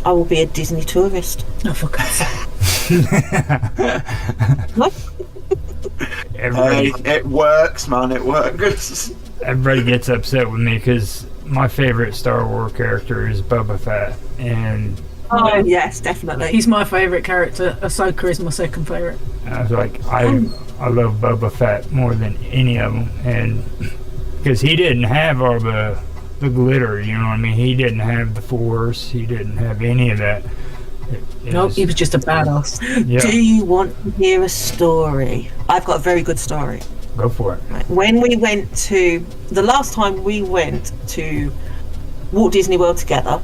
I will be a Disney tourist. Oh, for God's sake. What? Hey, it works, man. It works. Everybody gets upset with me because my favorite Star Wars character is Boba Fett, and Oh, yes, definitely. He's my favourite character. Ahsoka is my second favourite. I was like, I love Boba Fett more than any of them, and because he didn't have all the glitter, you know what I mean? He didn't have the Force. He didn't have any of that. Nope, he was just a badass. Yeah, Do you want to hear a story? I've got a very good story. go for it. When we went to, the last time we went to Walt Disney World together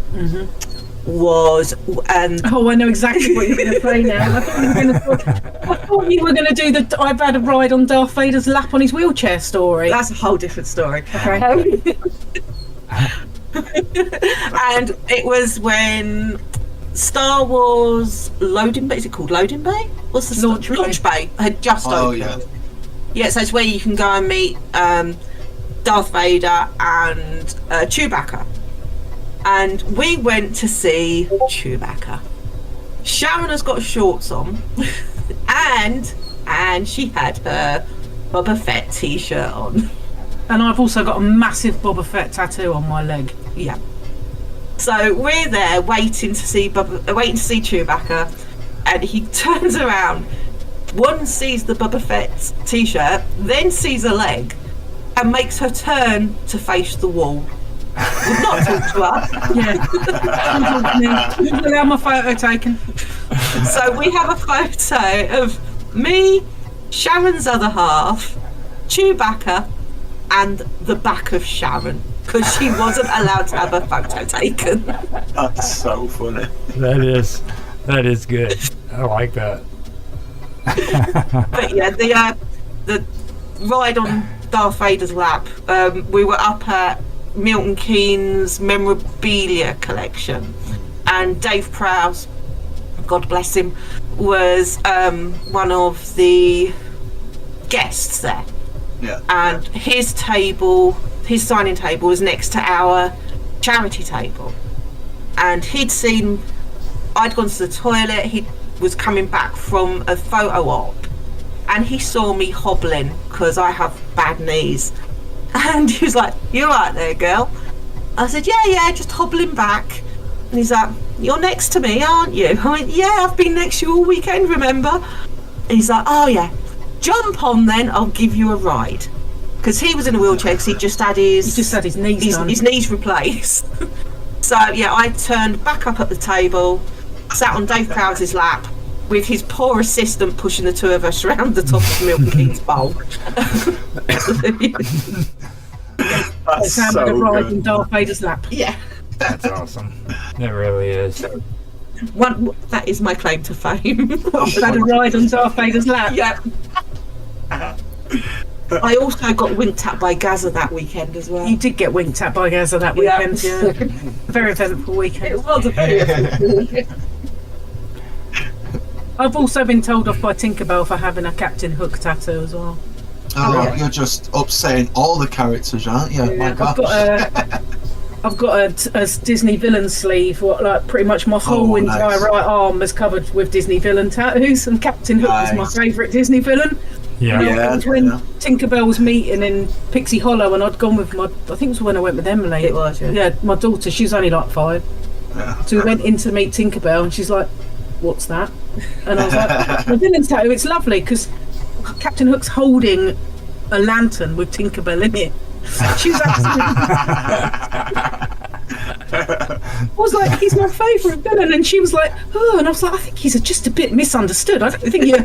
was, Oh, I know exactly what you're going to say now. I thought you were going to do the I've had a ride on Darth Vader's lap on his wheelchair story. that's a whole different story. Okay. And it was when Star Wars Loading Bay, is it called Loading Bay? What's the Launch Bay had just opened. Yeah, so it's where you can go and meet Darth Vader and Chewbacca. And we went to see Chewbacca. Sharon has got shorts on, and she had her Boba Fett t-shirt on. And I've also got a massive Boba Fett tattoo on my leg. Yeah. So we're there waiting to see Chewbacca, and he turns around. One sees the Boba Fett t-shirt, then sees a leg, and makes her turn to face the wall. Would not talk to us. Yeah. Would have my photo taken. So we have a photo of me, Sharon's other half, Chewbacca, and the back of Sharon, because she wasn't allowed to have a photo taken. That's so funny. That is good. I like that. But yeah, the ride on Darth Vader's lap, we were up at Milton Keynes memorabilia collection, and Dave Prowse, God bless him, was one of the guests there. Yeah. And his signing table was next to our charity table, and I'd gone to the toilet, he was coming back from a photo op, and he saw me hobbling because I have bad knees, and he was like, "You right there, girl?" I said, yeah, just hobbling back. And he's like, "You're next to me, aren't you?" I went, "Yeah, I've been next to you all weekend, remember?" And he's like, "Oh yeah, jump on then, I'll give you a ride." Because he was in a wheelchair because he just had his knees done. His knees replaced. So yeah, I turned back up at the table, sat on Dave Prowse's lap, with his poor assistant pushing the two of us around the top of Milton Keynes Bowl. That's Sam had a so ride in good. Darth Vader's lap. Yeah, That's awesome. It really is. that is my claim to fame. I've had a ride on Darth Vader's lap. Yeah. I also got winked at by Gaza that weekend as well. You did get winked at by Gaza that weekend. Yeah. Very eventful weekend. It was a very eventful weekend. I've also been told off by Tinkerbell for having a Captain Hook tattoo as well. Oh, you're just upsetting all the characters, aren't you? My God. I've got a Disney villain sleeve. Pretty much my whole entire right arm is covered with Disney villain tattoos, and Captain Hook is my favourite Disney villain. Yeah. When Tinkerbell was meeting in Pixie Hollow, and I'd gone with I think it was when I went with Emily. It was, yeah. Yeah, my daughter. She was only like 5. Yeah. So we went in to meet Tinkerbell, and she's like, "What's that?" And I was like, "My villain's tattoo. It's lovely because Captain Hook's holding a lantern with Tinkerbell in it." She was absolutely. I was like, "He's my favourite villain," and she was like, "Oh," and I was like, "I think he's just a bit misunderstood. I don't think you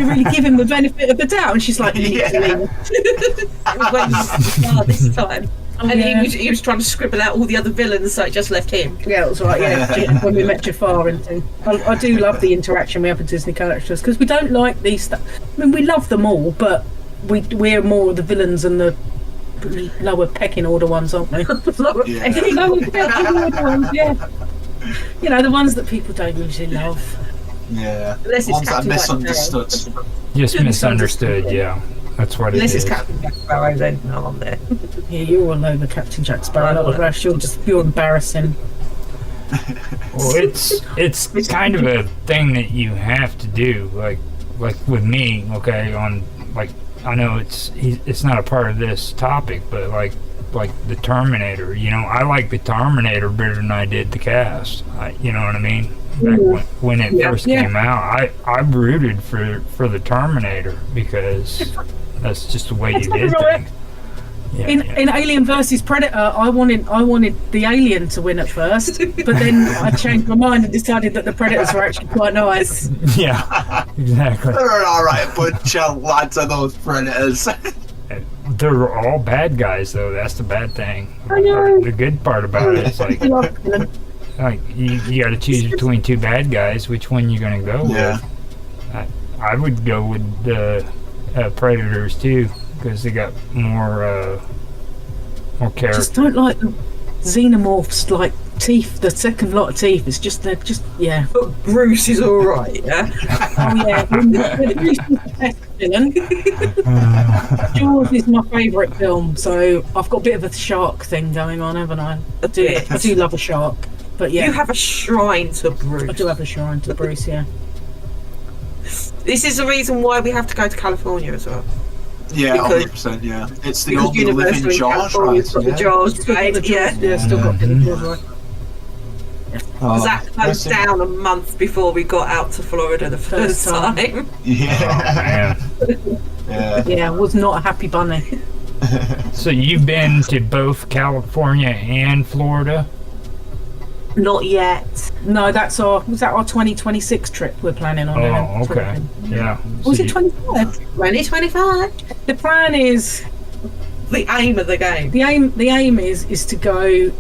really give him the benefit of the doubt." And she's like, It was when he was this time. And he was trying to scribble out all the other villains, so it just left him. Yeah, it was right. Yeah, when we met Jafar and things. I do love the interaction we have with Disney characters because we don't like these. I mean, we love them all, but we're more the villains and the lower pecking order ones, aren't we? Lower pecking order ones, yeah. You know, the ones that people don't usually love. Yeah. Unless it's Ones that are Captain Jack misunderstood. Just misunderstood, yeah. That's what it Unless is. it's Captain Jack Sparrow, then no, I'm there. Yeah, you're all over Captain Jack Sparrow. You're embarrassing. Well, it's kind of a thing that you have to do, like with me. Okay, on like I know it's not a part of this topic, but like the Terminator. You know, I like the Terminator better than I did the Cast. You know what I mean? Back when it first came out, I rooted for the Terminator because that's just the way you did things. Yeah, in Alien versus Predator, I wanted the alien to win at first, but then I changed my mind and decided that the Predators were actually quite nice. Yeah, exactly. They're an alright bunch of lads, are those Predators. They're all bad guys, though. That's the bad thing. I know. The good part about it is like you got to choose between two bad guys. Which one you gonna go Yeah. with? I would go with the Predators too, because they got more character. Just don't like the xenomorphs, like teeth. The second lot of teeth is just they're just yeah. But Bruce is all right, yeah. Oh yeah, Bruce is the best villain. Jaws is my favourite film, so I've got a bit of a shark thing going on, haven't I? I do love a shark, but yeah, You have a shrine to Bruce. I do have a shrine to Bruce. Yeah. This is the reason why we have to go to California as well. Yeah, Because- 100%, yeah. It's the Because only living Universal in Jaws, California's right? got the Jaws, right? Yeah. Still got the Jaws, right. Oh, Zach closed listen, down a month before we got out to Florida the first First time. time. Yeah. Man. Yeah. Yeah, was not a happy bunny. So you've been to both California and Florida? Not yet. No, was that our 2026 trip we're planning on? Oh, okay. Yeah. Was So it 25? 2025. The plan is The aim of the game. the aim is to go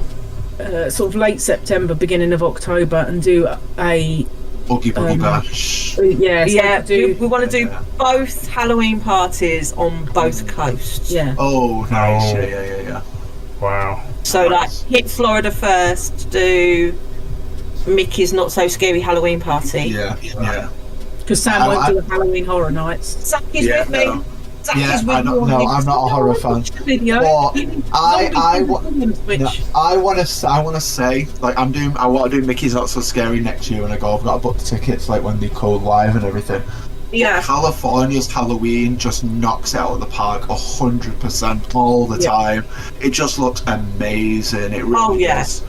sort of late September, beginning of October, and do a Boogie Boogie Bash. yeah Yeah, do we want to do both Halloween parties on both coasts. yeah. Oh, nice. Oh. Yeah. wow. So like Nice. hit Florida first, do Mickey's Not So Scary Halloween party. Yeah. Because Sam I- won't do the Halloween Horror Nights. Zach is Yeah, with me. no. Zach Yeah, is with I don't me. know. I'm not a horror fan. Watch the video. But I Which want to say, like, I want to do Mickey's Not So Scary next year when I go. I've got to book the tickets, like, when they go live and everything. Yeah. California's Halloween just knocks it out of the park 100% all the time. It just looks amazing. It really Oh, yeah. does.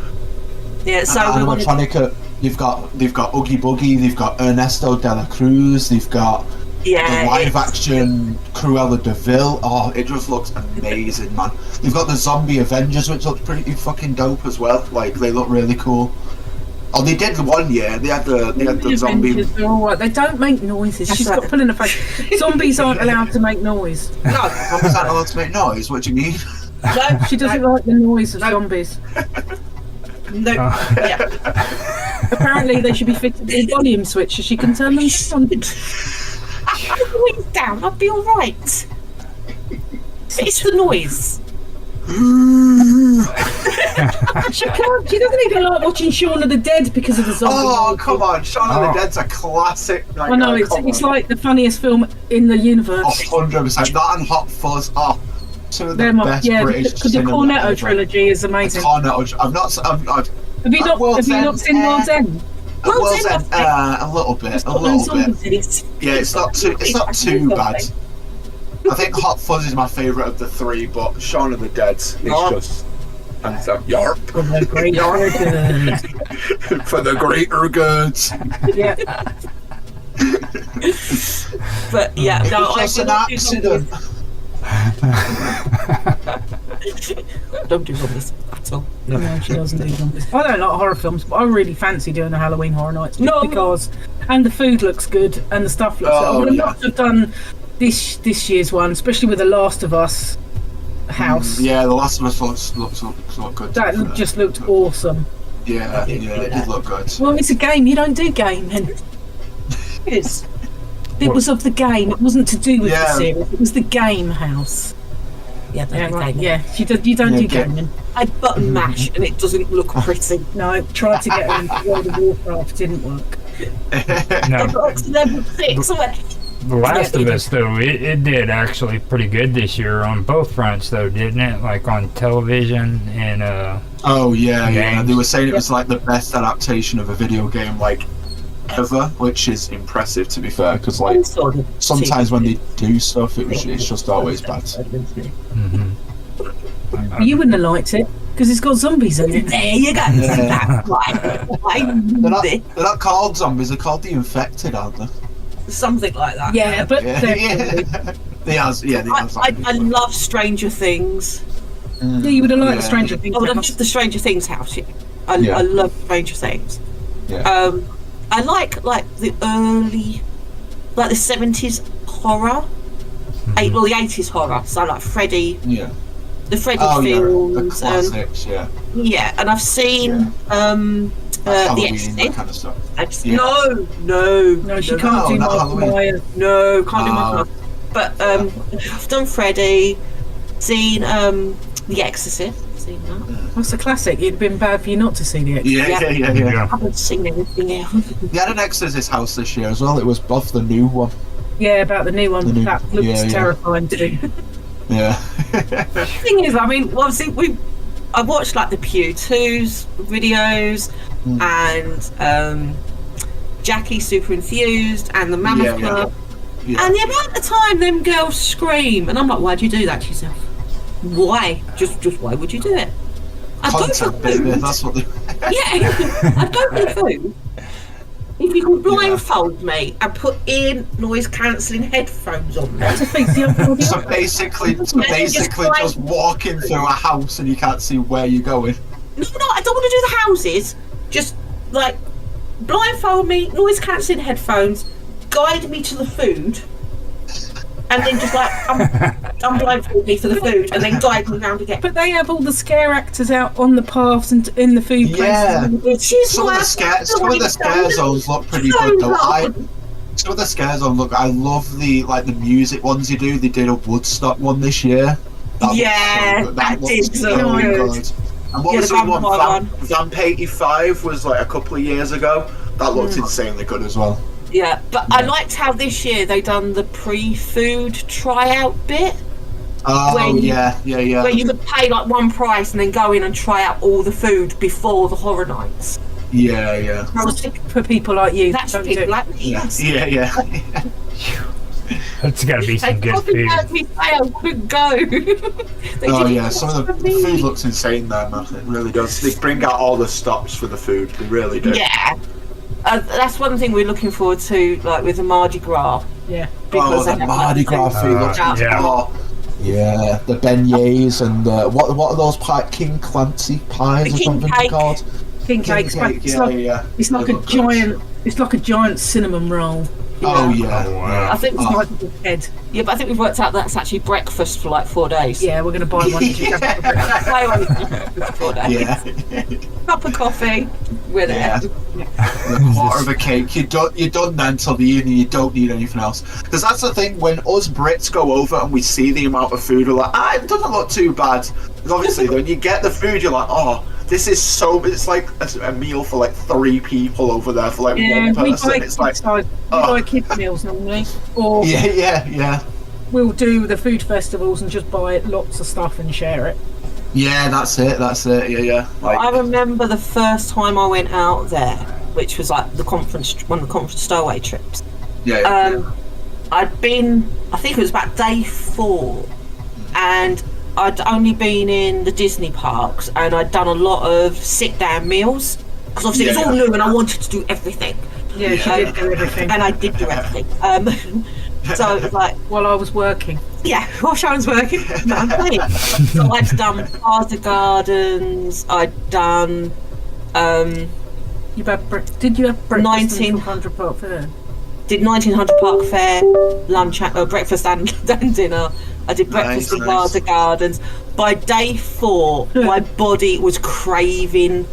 Yeah, so we want to Animatronica, they've got Oogie Boogie, they've got Ernesto de la Cruz, they've got the live it's- action Cruella de Vil. Oh, it just looks amazing, man. They've got the Zombie Avengers, which looks pretty fucking dope as well. Like, they look really cool. Oh, they did one year. They had the zombie. Avengers are all right. They don't make noises. That's She's right. got pulling her face. Zombies aren't allowed to make noise. No, Zombies aren't allowed to make noise. What do you mean? no, She doesn't like the noise of zombies. no, yeah. Apparently, they should be fitted with a volume switch so she can turn them down. Put the noise down, I'll be alright. It's the noise. She can't. She doesn't even like watching Shaun of the Dead because of the zombie. Oh, noises. come on. Shaun of Oh. the Dead's a classic. I know it's like the funniest film in the universe. 100%. That and Hot Fuzz. Oh, two of the They're my, best yeah, British because the cinema Cornetto ever. trilogy is amazing. Cornetto. Have you not? World's Have you End, not seen World's End? World's End, a little bit. A little bit. Yeah, it's not too bad. I think Hot Fuzz is my favourite of the three, but Shaun of the Dead is Yarp. just. And so, yarp. Oh, they're great. For the greater goods. Yeah. But yeah, no, I just an don't do accident. zombies. Don't do zombies at all. No, she doesn't do zombies. I don't like horror films, but I really fancy doing the Halloween Horror Nights just No. because, and the food looks good and the stuff looks. Oh, I would yeah. love to have done this year's one, especially with The Last of Us house. Yeah, The Last of Us looks good. That just looked awesome. Yeah, it did look good. Well, it's a game. You don't do gaming. Yes. It was of the game. It wasn't to do with the Yeah. series. It was the game house. Yeah, Yeah, don't right. do Yeah, you don't do Yeah, gaming. I button mash and it doesn't look pretty. No, tried to get her into World of Warcraft, didn't work. I No. got to level 6 and went, The Last Yeah, of it Us, though, it did actually pretty good this year on both fronts, though, didn't it? Like on television and Oh yeah, yeah. Games. They were saying it was like the best adaptation of a video game like ever, which is impressive to be fair. Because like Sort of sometimes when they do stuff, it's just always bad. mhm. You wouldn't have liked it because it's got zombies in it. There you go. Yeah. That's right. They're not called zombies. They're called the infected, aren't they? Something like that. Yeah, but Yeah, they're- yeah. They are. Yeah, they are. I love Stranger Things. yeah, you would have liked Yeah. Stranger Things. I would have the Stranger Things house. Yeah. I Yeah. love Stranger Things. Yeah. I like the early, like the 70s horror, well the 80s horror. So like Freddy, Yeah. the Freddy Oh yeah, the films, classics. Yeah. yeah. And I've seen The Halloween, Exorcist. that kind of stuff. Yeah. No, she can't do not Michael Halloween. Myers. No, can't do Oh. my But I've done Freddy, seen The Exorcist, seen that. That's a classic. It'd been bad for you not to see the Exorcist. Yeah. I haven't seen anything else. They had an Exorcist house this year as well. It was both the new one. Yeah, about the new one. The new- That looks yeah. terrifying too. Yeah. Thing is, I mean, well, obviously I watched like the Pew 2's videos and Jackie Super Enthused and the Mammoth Yeah, yeah. Club. Yeah. And the amount of time them girls scream, and I'm like, why'd you do that to yourself? Why? Just why would you do it? I'd go for Content, baby. food. That's what they. Yeah, I'd go for food. If you can blindfold me and put in noise cancelling headphones on me. To face the other So basically just walking through a house and you can't see where you're going. No, I don't want to do the houses. Just like blindfold me, noise cancelling headphones, guide me to the food, and then just like blindfold me for the food, and then guide me round again. But they have all the scare actors out on the paths and in the food Yeah. places. Which is Some of why the scare zones look pretty good though. Some of the scare zones look. I love the music ones they do. They did a Woodstock one this year. That Yeah, looks so good. that looks did so good. And what Yeah, was the the one? vampire Vamp 85 was like a couple of years ago. That looked insanely good as well. Yeah, but I liked how this year they done the pre-food tryout bit. Oh When- yeah. Where you could pay like one price and then go in and try out all the food before the horror nights. Yeah. For people like you. That's don't people do it. like me. Yeah. That's got to be some good Probably food. heard me say I wouldn't go. They Oh didn't yeah, some of the want me. food looks insane there, man. It really does. They bring out all the stops for the food. They really do. Yeah. That's one thing we're looking forward to, like with the Mardi Gras. Yeah. Oh, they the have, Mardi like, Gras food food looks yeah. Oh, yeah, the beignets and what are those King Clancy pies The or king something cake. called? King cakes. King cake, It's yeah, like, yeah. It's like They a look good. giant. It's like a giant cinnamon roll. Oh yeah. Oh, wow. I think It's like a big head. yeah, but I think we've worked out that's actually breakfast for like 4 days. Yeah, we're going to buy one. Buy one for 4 days. Yeah. Cup of coffee. We're there. Yeah. A quarter of a cake. You're done then till the evening. You don't need anything else. Because that's the thing. When us Brits go over and we see the amount of food, we're like, it doesn't look too bad. And obviously, when you get the food, you're like, oh, this is so. It's like a meal for like 3 people over there for like Yeah, one we person. buy It's like, we buy kids meals normally, or yeah. we'll do the food festivals and just buy lots of stuff and share it. Yeah, that's it. Yeah. Like, I remember the first time I went out there, which was like one of the conference stowaway trips. yeah. I'd been, I think it was about day 4, and I'd only been in the Disney parks, and I'd done a lot of sit-down meals because obviously it was all new, and I wanted to do everything. Yeah, she did do everything And I did do everything. So it was like, while I was working. yeah, while Sharon's working, no, I'm playing. So I'd done Plaza Gardens, I'd done You had did you have breakfast 19 in 100 Park Fair? did 1900 Park Fair, lunch, breakfast and dinner. I did breakfast Nice, in nice. Plaza Gardens. By day 4, my body was craving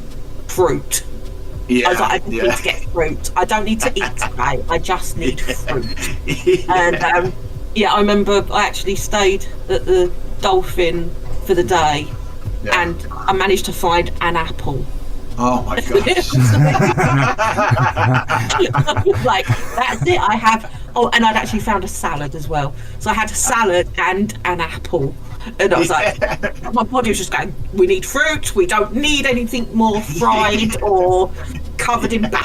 fruit. Yeah. I was like, I need to get fruit. I don't need to eat today. I just need fruit. And I remember I actually stayed at the Dolphin for the day, Yeah. and I managed to find an apple. Oh my gosh. Like, that's it. Oh, and I'd actually found a salad as well. So I had a salad and an apple. And I was like, my body was just going, we need fruit, we don't need anything more fried or covered in